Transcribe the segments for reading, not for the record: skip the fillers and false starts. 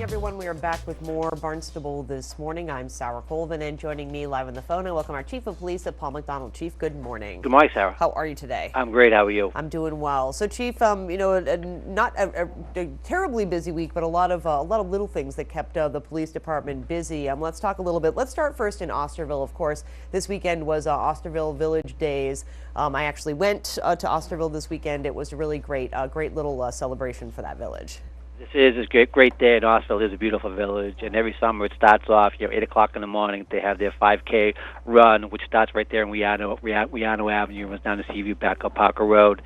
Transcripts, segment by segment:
everyone. We are back with more Barnstable This Morning. I'm Sarah Colvin, and joining me live on the phone, I welcome our Chief of Police, Paul MacDonald. Chief, good morning. Good morning, Sarah. How are you today? I'm great. How are you? I'm doing well. So, Chief, not a terribly busy week, but a lot of little things that kept the police department busy. Let's talk a little bit. Let's start first in Osterville. Of course, this weekend was Osterville Village Days. I actually went to Osterville this weekend. It was a really great little celebration for that village. This is a great day in Osterville. It's a beautiful village, and every summer it starts off, 8 o'clock in the morning. They have their 5K run, which starts right there in Hyannis Avenue, runs down to Seaview, back up Parker Road.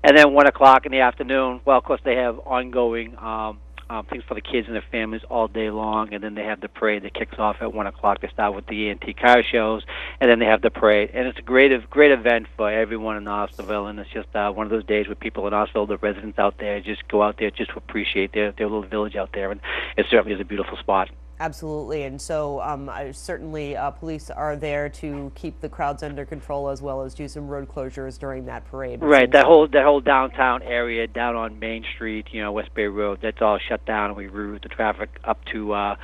And then 1 o'clock in the afternoon, well, of course, they have ongoing things for the kids and their families all day long, and then they have the parade that kicks off at 1 o'clock. They start with the antique car shows, and then they have the parade. And it's a great event for everyone in Osterville, and it's just one of those days where people in Osterville, the residents out there, just go out there just to appreciate their little village out there, and it certainly is a beautiful spot. Absolutely, and so certainly police are there to keep the crowds under control as well as do some road closures during that parade. Right, that whole downtown area down on Main Street, West Bay Road, that's all shut down. We reroute the traffic up to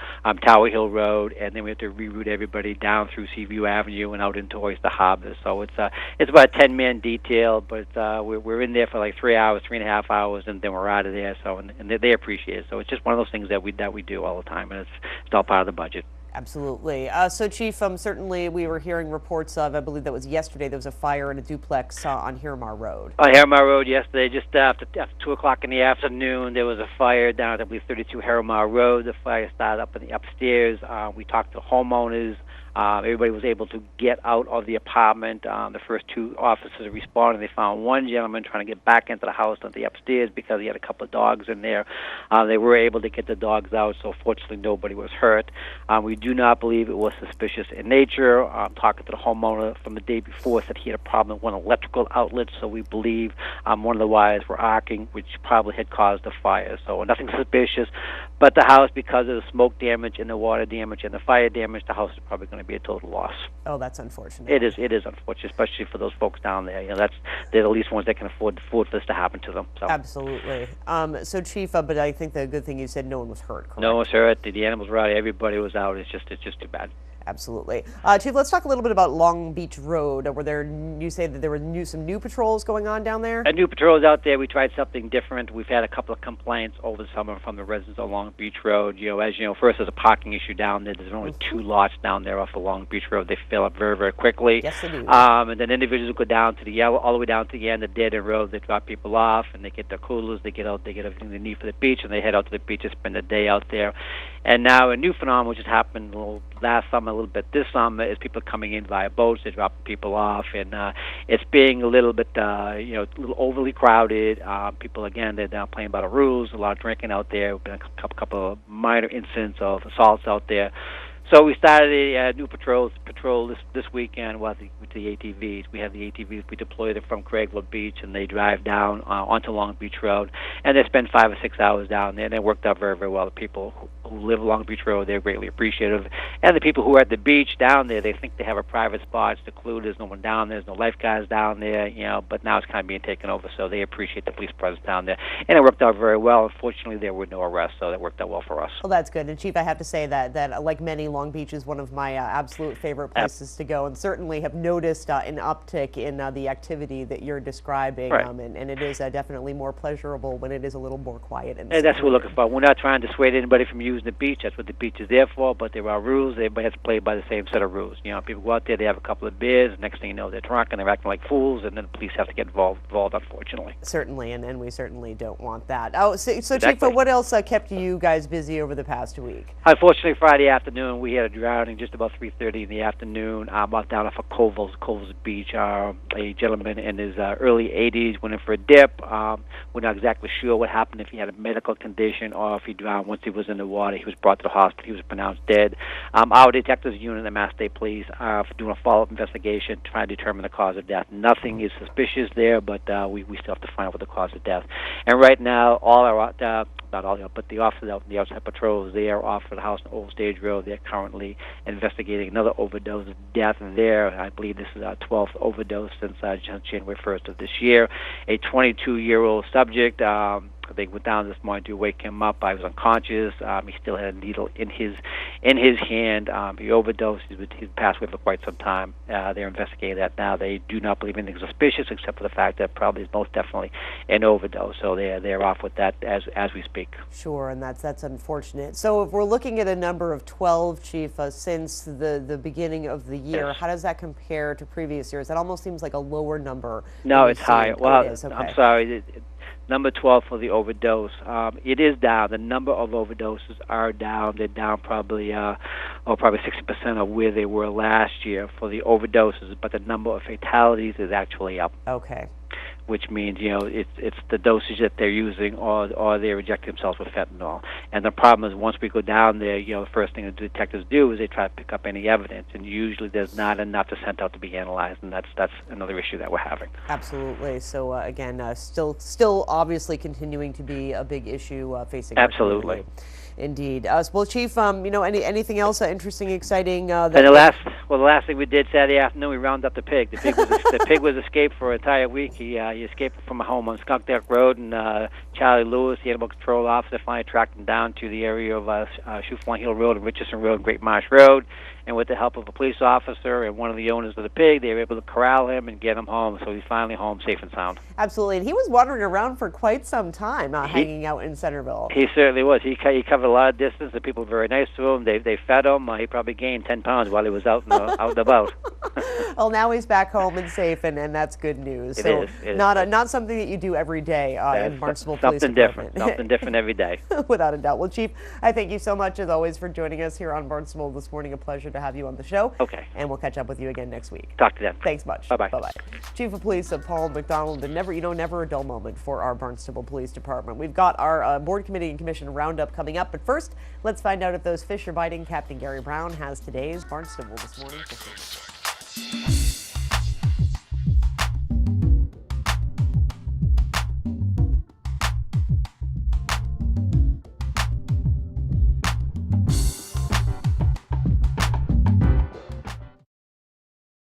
Tower Hill Road, and then we have to reroute everybody down through Seaview Avenue and out into Oyster Harbor. So it's about a 10-man detail, but we're in there for like 3.5 hours, and then we're out of there. So and they appreciate it. So it's just one of those things that we do all the time, and it's all part of the budget. Absolutely. So, Chief, certainly we were hearing reports of, I believe that was yesterday, there was a fire in a duplex on Miramar Road. On Miramar Road yesterday, just after 2 o'clock in the afternoon, there was a fire down at, I believe, 32 Miramar Road. The fire started up in the upstairs. We talked to homeowners. Everybody was able to get out of the apartment. The first two officers responded. They found one gentleman trying to get back into the house on the upstairs because he had a couple of dogs in there. They were able to get the dogs out, so fortunately nobody was hurt. We do not believe it was suspicious in nature. Talking to the homeowner from the day before, said he had a problem with one electrical outlet, so we believe one of the wires were arcing, which probably had caused the fire. So nothing suspicious, but the house, because of the smoke damage and the water damage and the fire damage, the house is probably going to be a total loss. Oh, that's unfortunate. It is unfortunate, especially for those folks down there. They're the least ones that can afford this to happen to them. So. Absolutely. So, Chief, but I think the good thing you said, no one was hurt, correct? No one was hurt. The animals were out. Everybody was out. It's just too bad. Absolutely. Chief, let's talk a little bit about Long Beach Road. You say that there were some new patrols going on down there? New patrols out there. We tried something different. We've had a couple of complaints over the summer from the residents of Long Beach Road. As you know, first there's a parking issue down there. There's only 2 lots down there off of Long Beach Road. They fill up very, very quickly. Yes, they do. And then individuals go down to all the way down to the end of the dead end road. They drop people off, and they get their coolers. They get out. They get everything they need for the beach, and they head out to the beach and spend the day out there. And now a new phenomenon, which has happened last summer, a little bit this summer, is people coming in via boats. They're dropping people off, and it's being a little bit, a little overly crowded. People, again, they're now playing by the rules. A lot of drinking out there. Been a couple of minor incidents of assaults out there. So we started a new patrol this weekend with the ATVs. We have the ATVs. We deploy them from Craigville Beach, and they drive down onto Long Beach Road, and they spend 5 or 6 hours down there. And it worked out very, very well. The people who live along Beach Road, they're greatly appreciative. And the people who are at the beach down there, they think they have a private spot. It's secluded. There's no one down there. There's no lifeguards down there, but now it's kind of being taken over, so they appreciate the police presence down there. And it worked out very well. Unfortunately, there were no arrests, so that worked out well for us. Well, that's good. And, Chief, I have to say that like many, Long Beach is one of my absolute favorite places to go, and certainly have noticed an uptick in the activity that you're describing, right. And it is definitely more pleasurable when it is a little more quiet. And that's what we're looking for. We're not trying to dissuade anybody from using the beach. That's what the beach is there for, but there are rules. Everybody has to play by the same set of rules. People go out there, they have a couple of beers, and next thing you know, they're drunk and they're acting like fools, and then the police have to get involved unfortunately. Certainly, and we certainly don't want that. Oh, so Exactly. Chief, what else kept you guys busy over the past week? Unfortunately, Friday afternoon, we had a drowning just about 3:30 in the afternoon about down off of Coville's Beach. A gentleman in his early 80s went in for a dip. We're not exactly sure what happened, if he had a medical condition or if he drowned once he was in the water. He was brought to the hospital. He was pronounced dead. Our detectives unit, the Mass State Police, are doing a follow-up investigation trying to determine the cause of death. Nothing is suspicious there, but we still have to find out what the cause of death. And right now, all our not all, but the officers out in the outside patrols, they are off for the house on Old Stage Road. They're currently investigating another overdose death there. I believe this is our 12th overdose since January 1st of this year. A 22-year-old subject They went down this morning to wake him up. I was unconscious. He still had a needle in his hand. He overdosed. He's passed away for quite some time. They're investigating that now. They do not believe anything suspicious except for the fact that probably is most definitely an overdose. So they're off with that as we speak. Sure, and that's unfortunate. So if we're looking at a number of 12, Chief, since the beginning of the year, yes. How does that compare to previous years? That almost seems like a lower number. No, it's higher. Well, it is. Okay. I'm sorry. Number 12 for the overdose. It is down. The number of overdoses are down. They're down probably 60% of where they were last year for the overdoses, but the number of fatalities is actually up. Okay. Which means, it's the dosage that they're using, or they're injecting themselves with fentanyl. And the problem is, once we go down there, the first thing the detectives do is they try to pick up any evidence, and usually there's not enough to send out to be analyzed, and that's another issue that we're having. Absolutely. So again, still obviously continuing to be a big issue facing. Absolutely. Indeed. Well, Chief, anything else interesting, exciting? And the last thing we did Saturday afternoon, we rounded up the pig. The pig was escaped for an entire week. He escaped from a home on Skunk Deck Road, and Charlie Lewis, the animal control officer, finally tracked him down to the area of Shooflawn Hill Road and Richardson Road and Great Marsh Road. And with the help of a police officer and one of the owners of the pig, they were able to corral him and get him home. So he's finally home, safe and sound. Absolutely, and he was wandering around for quite some time, hanging out in Centerville. He certainly was. He covered a lot of distance. The people were very nice to him. They fed him. He probably gained 10 pounds while he was out and about. Well, now he's back home and safe, and that's good news. It is. Not something that you do every day in Barnstable Police Department. Something different every day. Without a doubt. Well, Chief, I thank you so much, as always, for joining us here on Barnstable This Morning. A pleasure to have you on the show. Okay. And we'll catch up with you again next week. Talk to them. Thanks much. Bye-bye. Bye-bye. Chief of Police Paul MacDonald, and never a dull moment for our Barnstable Police Department. We've got our Board Committee and Commission Roundup coming up, but first, let's find out if those fish are biting. Captain Gary Brown has today's Barnstable This Morning.